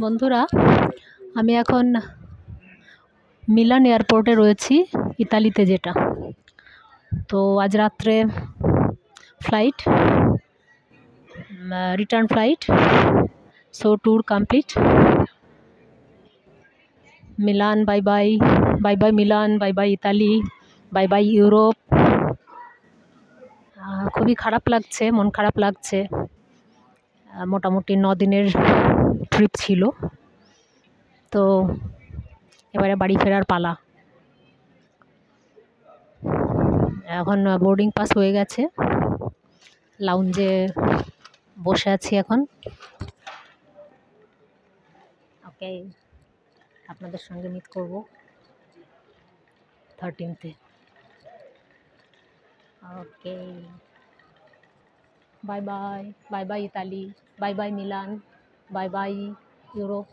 বন্ধুরা, আমি এখন মিলান এয়ারপোর্টে রয়েছি, ইতালিতে যেটা। তো আজ রাত্রে flight, return flight. So tour complete. Milan bye bye, bye bye Milan, bye bye Italy, bye bye Europe. খুবই খারাপ লাগছে, মন খারাপ লাগছে। মোটামুটি 9 দিনের ট্রিপ ছিল, তো এবারে বাড়ি ফেরার পালা। এখন বোর্ডিং পাস হয়ে গেছে, লাউঞ্জে বসে আছি এখন। ওকে, আপনাদের সঙ্গে মিট করব 13th-এ। Okay, bye bye, bye bye Italy, bye bye Milan, bye bye Europe.